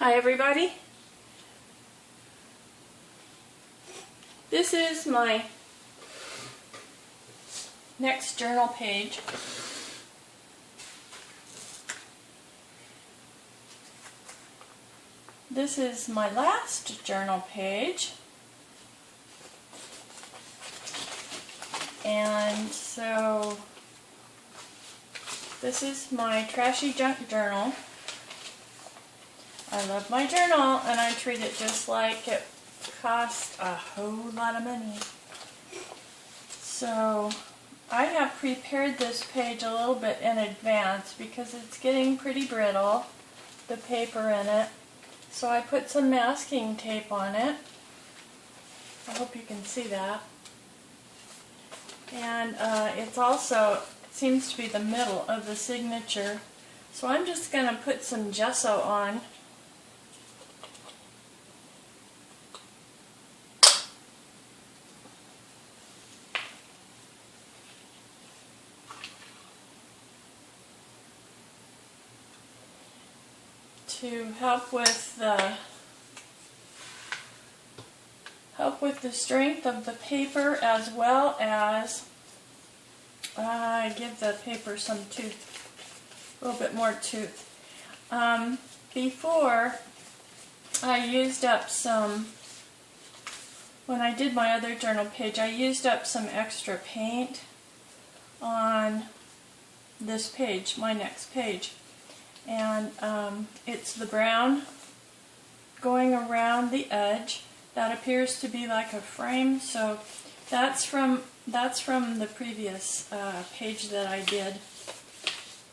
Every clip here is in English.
Hi everybody. This is my next journal page. This is my last journal page. And so this is my Trashy Junk Journal. I love my journal and I treat it just like it cost a whole lot of money. So I have prepared this page a little bit in advance because it's getting pretty brittle, the paper in it. So I put some masking tape on it. I hope you can see that. And it's also, it seems to be the middle of the signature. So I'm just going to put some gesso on. To help with the strength of the paper, as well as give the paper some tooth, a little bit more tooth. Before I used up some, when I did my other journal page, I used up some extra paint on this page, my next page. And it's the brown going around the edge. That appears to be like a frame, so that's from the previous page that I did.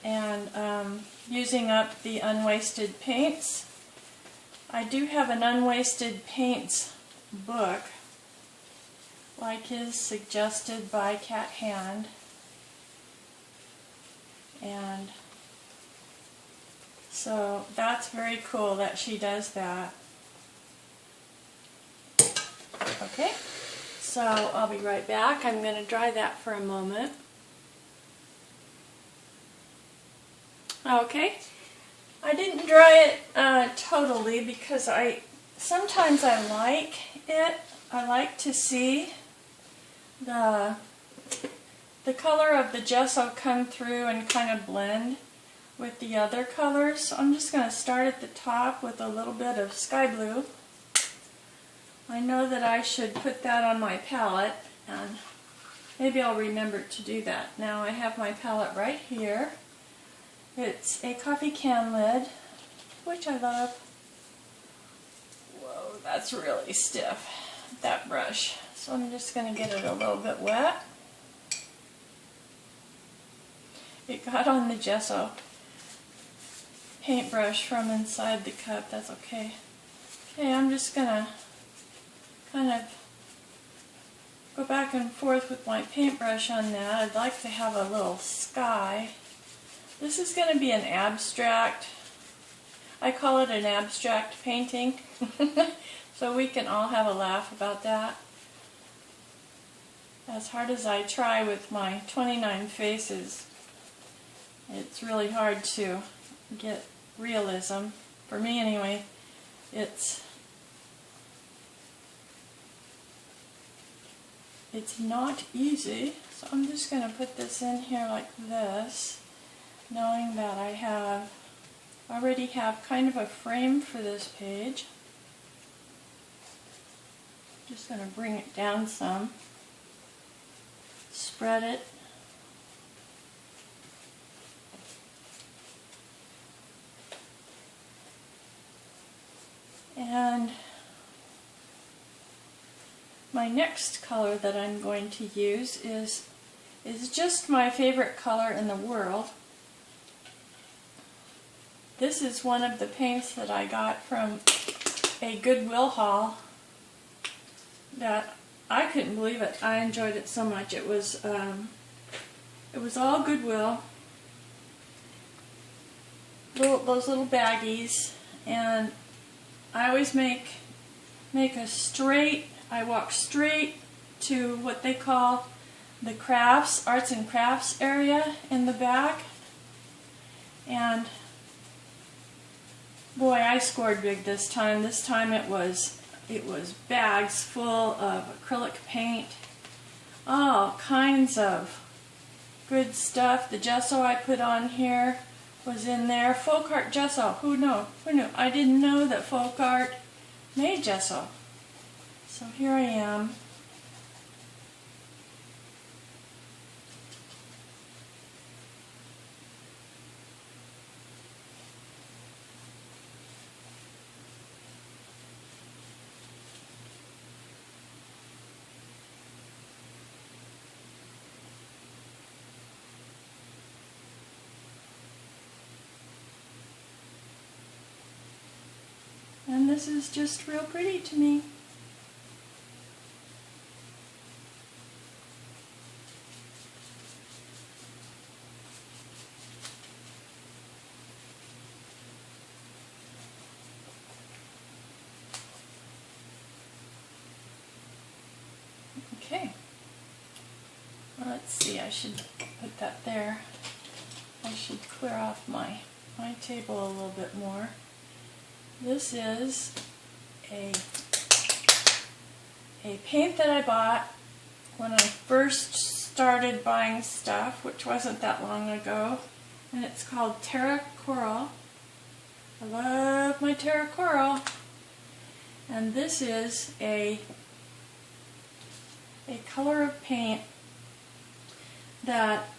And using up the unwasted paints. I do have an unwasted paints book, like is suggested by Cat Hand. And so that's very cool that she does that. Okay, so I'll be right back. I'm going to dry that for a moment. Okay, I didn't dry it totally because sometimes I like it. I like to see the color of the gesso come through and kind of blend with the other colors. So I'm just going to start at the top with a little bit of sky blue. I know that I should put that on my palette, and maybe I'll remember to do that. Now I have my palette right here. It's a coffee can lid, which I love. Whoa, that's really stiff, that brush. So I'm just going to get it a little bit wet. It got on the gesso paintbrush from inside the cup. That's okay. Okay, I'm just going to kind of go back and forth with my paintbrush on that. I'd like to have a little sky. This is going to be an abstract. I call it an abstract painting. So we can all have a laugh about that. As hard as I try with my 29 faces, it's really hard to get realism. For me anyway, it's not easy. So I'm just going to put this in here like this, knowing that I already have kind of a frame for this page. Just going to bring it down some, spread it. And my next color that I'm going to use is just my favorite color in the world. This is one of the paints that I got from a Goodwill haul that I couldn't believe it. I enjoyed it so much. It was all Goodwill. Those little baggies, and I always make a straight. I walk straight to what they call the crafts, arts and crafts area in the back, and Boy, I scored big this time. This time it was bags full of acrylic paint, all kinds of good stuff. The gesso I put on here was in there. Folk art gesso. Who knew? Who knew? I didn't know that folk art made gesso. So here I am. And this is just real pretty to me. Okay. Let's see, I should put that there. I should clear off my table a little bit more. This is a paint that I bought when I first started buying stuff, which wasn't that long ago, and it's called Terra Coral. I love my Terra Coral. And this is a color of paint that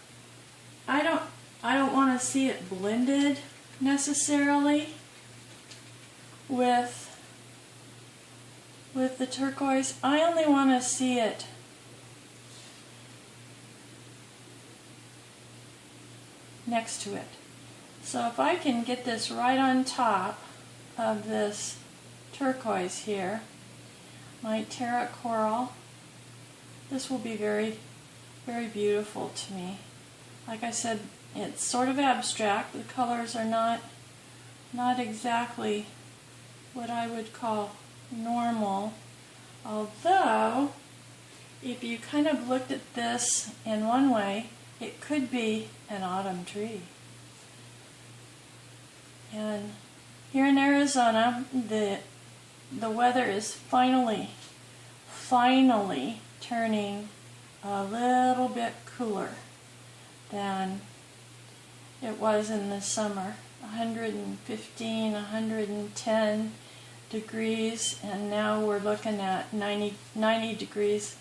I don't want to see it blended necessarily with the turquoise. I only want to see it next to it. So if I can get this right on top of this turquoise here, my Terra Coral, this will be very, very beautiful to me. Like I said, it's sort of abstract. The colors are not exactly what I would call normal. Although, if you kind of looked at this in one way, it could be an autumn tree. And here in Arizona, the weather is finally turning a little bit cooler than it was in the summer. 115, 110 degrees, and now we're looking at 90 degrees.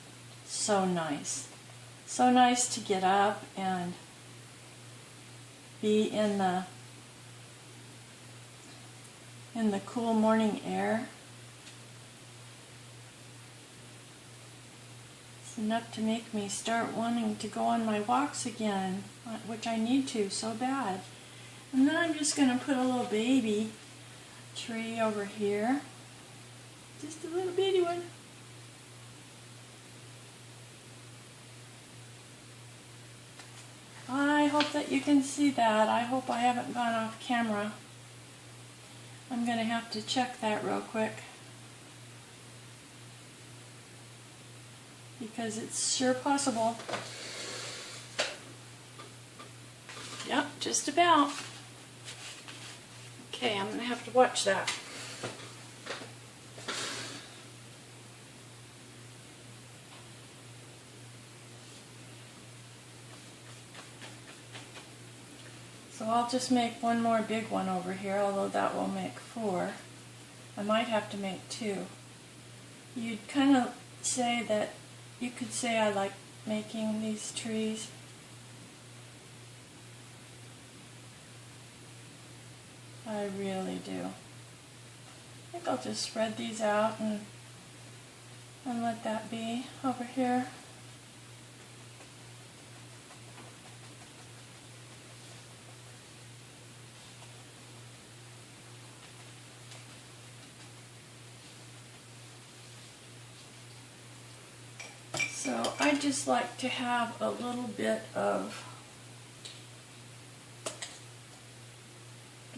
So nice. So nice to get up and be in the cool morning air. It's enough to make me start wanting to go on my walks again, which I need to so bad. And then I'm just going to put a little baby tree over here. Just a little bitty one. I hope that you can see that. I hope I haven't gone off camera. I'm going to have to check that real quick, because it's sure possible. Yep, just about. Okay, I'm going to have to watch that. So I'll just make one more big one over here, although that will make 4. I might have to make 2. You'd kind of say that, you could say I like making these trees. I really do. I think I'll just spread these out and let that be over here. So I just like to have a little bit of,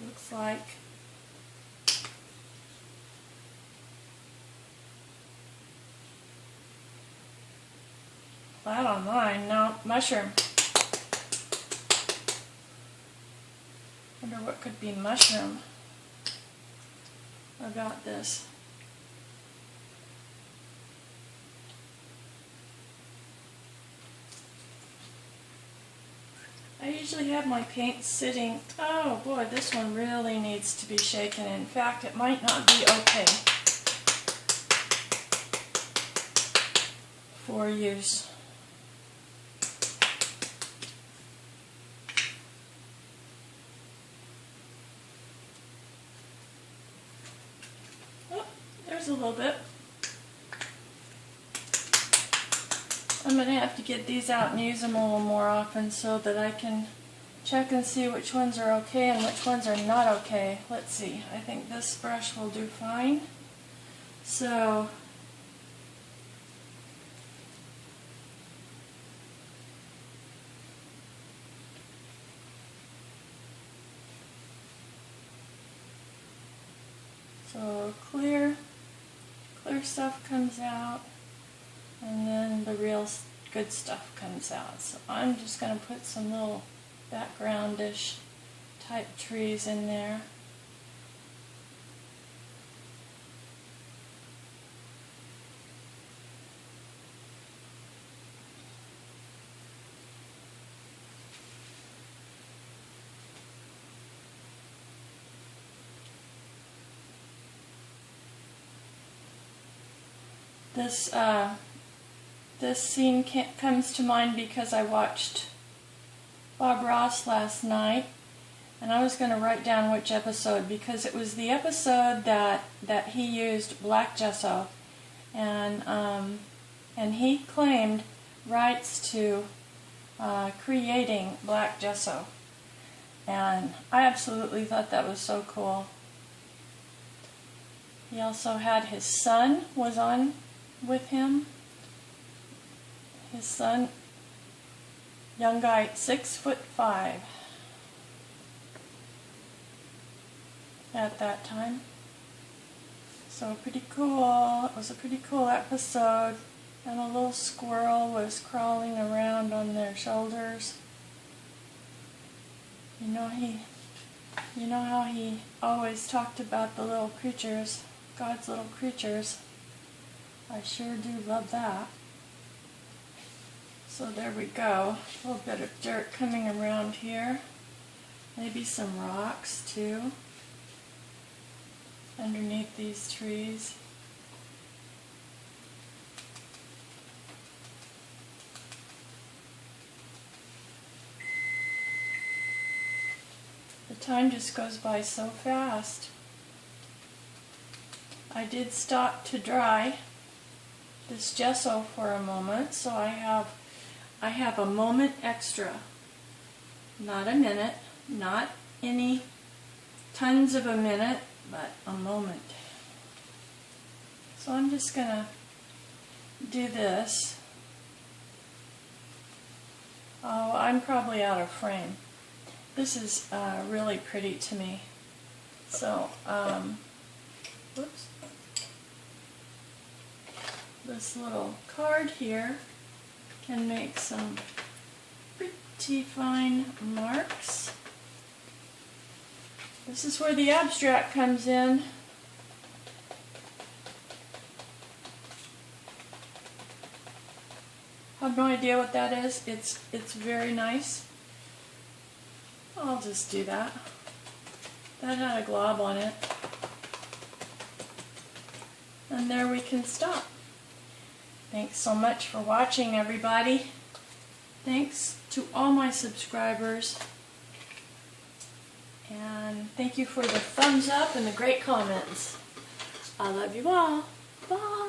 looks like flat on mine. No, mushroom. Wonder what could be mushroom. about this. I usually have my paint sitting, oh boy, this one really needs to be shaken. In fact, it might not be okay for use. Oh, there's a little bit. I'm going to have to get these out and use them a little more often so that I can check and see which ones are okay and which ones are not okay. Let's see. I think this brush will do fine. So clear stuff comes out, and then the real good stuff comes out. So I'm just going to put some little backgroundish type trees in there. This scene comes to mind because I watched Bob Ross last night, and I was going to write down which episode, because it was the episode that he used black gesso, and he claimed rights to creating black gesso, and I absolutely thought that was so cool. He also had his son was on with him. His son, young guy, 6'5" at that time. So pretty cool. It was a pretty cool episode. And a little squirrel was crawling around on their shoulders. You know how he always talked about the little creatures, God's little creatures. I sure do love that. So there we go. A little bit of dirt coming around here. Maybe some rocks too underneath these trees. The time just goes by so fast. I did stop to dry this gesso for a moment, so I have a moment extra. Not a minute, not any tons of a minute, but a moment. So I'm just going to do this. Oh, I'm probably out of frame. This is really pretty to me. So, whoops. This little card here can make some pretty fine marks. This is where the abstract comes in. I have no idea what that is. It's very nice. I'll just do that. That had a glob on it. And there we can stop. Thanks so much for watching, everybody. Thanks to all my subscribers. And thank you for the thumbs up and the great comments. I love you all. Bye.